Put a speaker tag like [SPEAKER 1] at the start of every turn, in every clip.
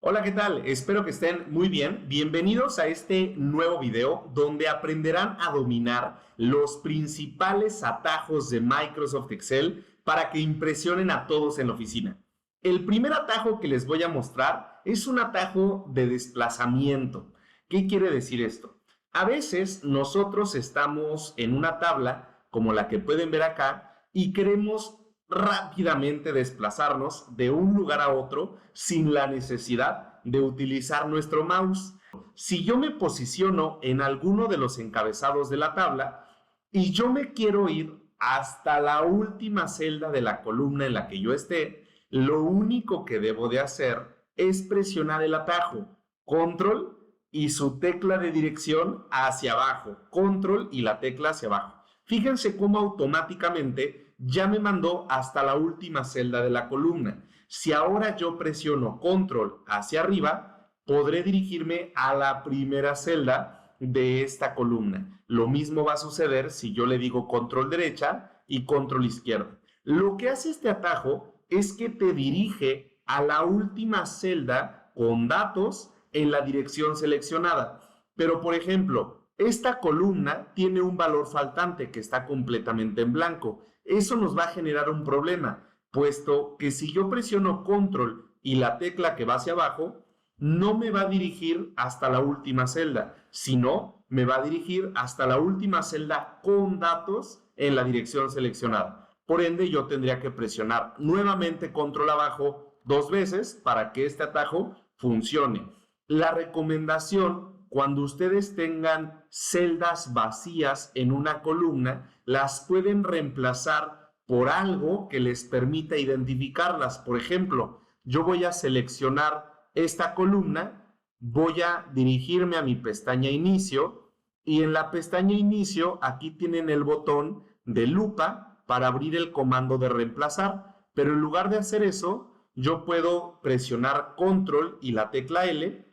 [SPEAKER 1] Hola, ¿qué tal? Espero que estén muy bien. Bienvenidos a este nuevo video donde aprenderán a dominar los principales atajos de Microsoft Excel para que impresionen a todos en la oficina. El primer atajo que les voy a mostrar es un atajo de desplazamiento. ¿Qué quiere decir esto? A veces nosotros estamos en una tabla como la que pueden ver acá y queremos rápidamente desplazarnos de un lugar a otro sin la necesidad de utilizar nuestro mouse. Si yo me posiciono en alguno de los encabezados de la tabla y yo me quiero ir hasta la última celda de la columna en la que yo esté, lo único que debo de hacer es presionar el atajo control y su tecla de dirección hacia abajo, control y la tecla hacia abajo. Fíjense cómo automáticamente ya me mandó hasta la última celda de la columna. Si ahora yo presiono control hacia arriba, podré dirigirme a la primera celda de esta columna. Lo mismo va a suceder si yo le digo control derecha y control izquierda. Lo que hace este atajo es que te dirige a la última celda con datos en la dirección seleccionada. Pero, por ejemplo, esta columna tiene un valor faltante que está completamente en blanco. Eso nos va a generar un problema, puesto que si yo presiono control y la tecla que va hacia abajo, no me va a dirigir hasta la última celda, sino me va a dirigir hasta la última celda con datos en la dirección seleccionada. Por ende, yo tendría que presionar nuevamente control abajo 2 veces para que este atajo funcione. La recomendación, cuando ustedes tengan celdas vacías en una columna, las pueden reemplazar por algo que les permita identificarlas. Por ejemplo, yo voy a seleccionar esta columna, voy a dirigirme a mi pestaña inicio y en la pestaña inicio aquí tienen el botón de lupa para abrir el comando de reemplazar, pero en lugar de hacer eso, yo puedo presionar control y la tecla L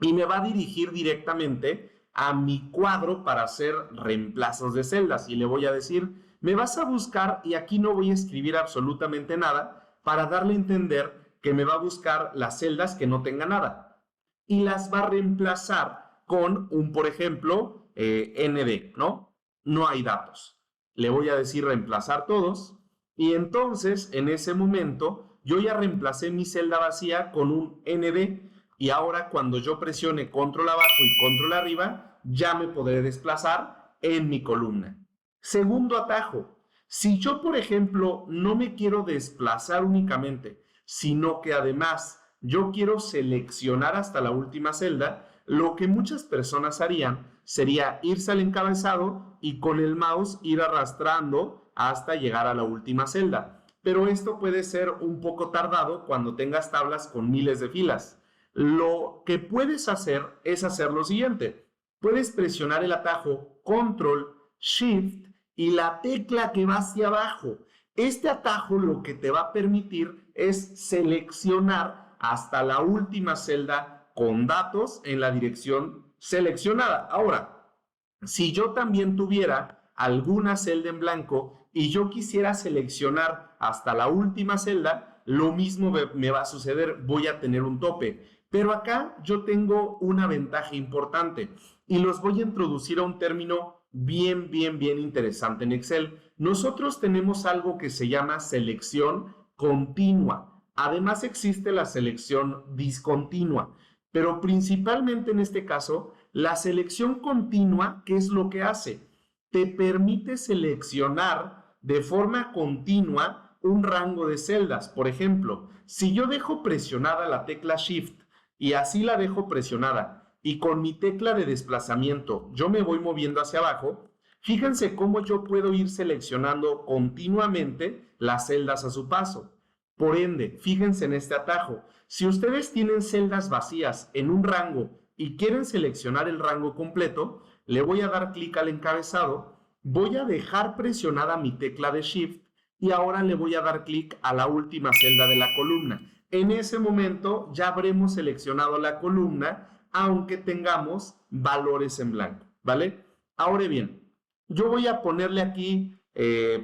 [SPEAKER 1] y me va a dirigir directamente a mi cuadro para hacer reemplazos de celdas y le voy a decir, me vas a buscar, y aquí no voy a escribir absolutamente nada para darle a entender que me va a buscar las celdas que no tenga nada y las va a reemplazar con un, por ejemplo, ND, ¿no? No hay datos. Le voy a decir reemplazar todos y entonces en ese momento yo ya reemplacé mi celda vacía con un ND y ahora cuando yo presione control abajo y control arriba ya me podré desplazar en mi columna. Segundo atajo, si yo por ejemplo no me quiero desplazar únicamente, sino que además yo quiero seleccionar hasta la última celda, lo que muchas personas harían sería irse al encabezado y con el mouse ir arrastrando hasta llegar a la última celda. Pero esto puede ser un poco tardado cuando tengas tablas con miles de filas. Lo que puedes hacer es hacer lo siguiente. Puedes presionar el atajo Control, Shift y la tecla que va hacia abajo. Este atajo lo que te va a permitir es seleccionar hasta la última celda con datos en la dirección seleccionada. Ahora, si yo también tuviera alguna celda en blanco y yo quisiera seleccionar hasta la última celda, lo mismo me va a suceder, voy a tener un tope. Pero acá yo tengo una ventaja importante y los voy a introducir a un término bien interesante en Excel. Nosotros tenemos algo que se llama selección continua. Además existe la selección discontinua, pero principalmente en este caso, la selección continua, ¿qué es lo que hace? Te permite seleccionar de forma continua un rango de celdas. Por ejemplo, si yo dejo presionada la tecla Shift y así la dejo presionada y con mi tecla de desplazamiento yo me voy moviendo hacia abajo, fíjense cómo yo puedo ir seleccionando continuamente las celdas a su paso. Por ende, fíjense en este atajo. Si ustedes tienen celdas vacías en un rango y quieren seleccionar el rango completo, le voy a dar clic al encabezado, voy a dejar presionada mi tecla de Shift y ahora le voy a dar clic a la última celda de la columna. En ese momento ya habremos seleccionado la columna, aunque tengamos valores en blanco, ¿vale? Ahora bien, yo voy a ponerle aquí,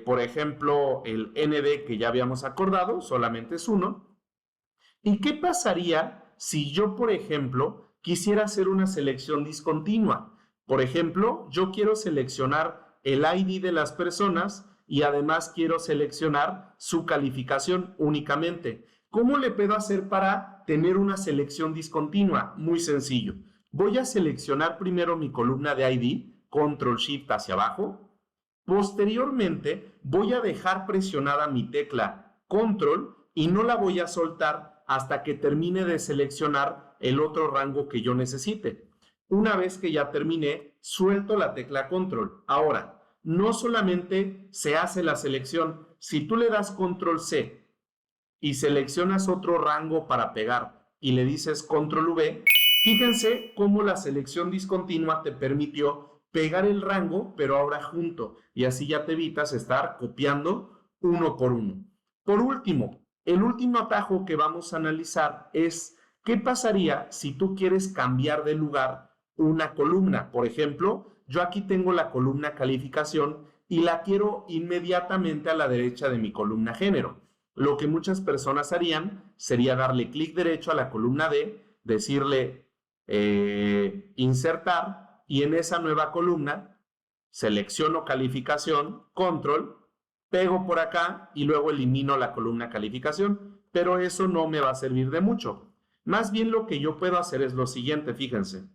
[SPEAKER 1] por ejemplo, el ND que ya habíamos acordado, solamente es 1. ¿Y qué pasaría si yo, por ejemplo, quisiera hacer una selección discontinua? Por ejemplo, yo quiero seleccionar el ID de las personas y además quiero seleccionar su calificación únicamente. ¿Cómo le puedo hacer para tener una selección discontinua? Muy sencillo. Voy a seleccionar primero mi columna de ID, Control Shift hacia abajo. Posteriormente, voy a dejar presionada mi tecla Control y no la voy a soltar hasta que termine de seleccionar el otro rango que yo necesite. Una vez que ya terminé, suelto la tecla Control. Ahora, no solamente se hace la selección, si tú le das Control C y seleccionas otro rango para pegar y le dices Control V, fíjense cómo la selección discontinua te permitió pegar el rango, pero ahora junto, y así ya te evitas estar copiando uno por uno. Por último, el último atajo que vamos a analizar es qué pasaría si tú quieres cambiar de lugar una columna. Por ejemplo, yo aquí tengo la columna calificación y la quiero inmediatamente a la derecha de mi columna género. Lo que muchas personas harían sería darle clic derecho a la columna D, decirle insertar, y en esa nueva columna selecciono calificación, control, pego por acá y luego elimino la columna calificación, pero eso no me va a servir de mucho. Más bien lo que yo puedo hacer es lo siguiente, fíjense.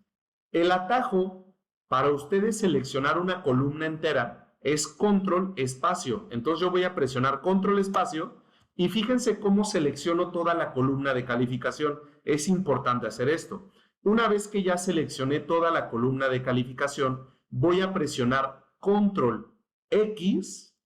[SPEAKER 1] El atajo para ustedes seleccionar una columna entera es control espacio. Entonces yo voy a presionar control espacio y fíjense cómo selecciono toda la columna de calificación. Es importante hacer esto. Una vez que ya seleccioné toda la columna de calificación, voy a presionar control X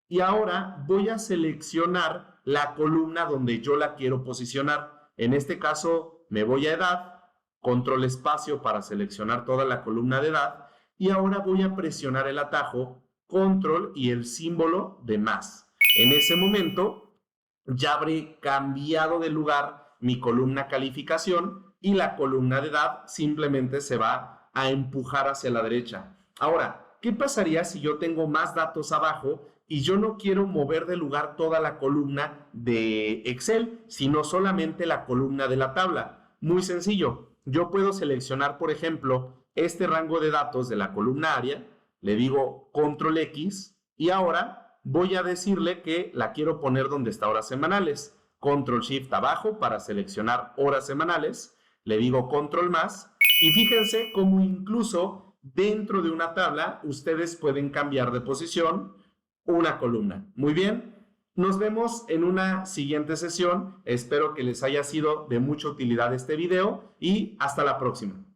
[SPEAKER 1] y ahora voy a seleccionar la columna donde yo la quiero posicionar. En este caso me voy a edad, control espacio para seleccionar toda la columna de edad y ahora voy a presionar el atajo control y el símbolo de más. En ese momento ya habré cambiado de lugar mi columna calificación y la columna de edad simplemente se va a empujar hacia la derecha. Ahora, ¿qué pasaría si yo tengo más datos abajo y yo no quiero mover de lugar toda la columna de Excel, sino solamente la columna de la tabla? Muy sencillo. Yo puedo seleccionar, por ejemplo, este rango de datos de la columna área, le digo control X y ahora voy a decirle que la quiero poner donde está horas semanales. Control Shift abajo para seleccionar horas semanales, le digo control más y fíjense cómo incluso dentro de una tabla ustedes pueden cambiar de posición una columna. Muy bien, nos vemos en una siguiente sesión. Espero que les haya sido de mucha utilidad este video y hasta la próxima.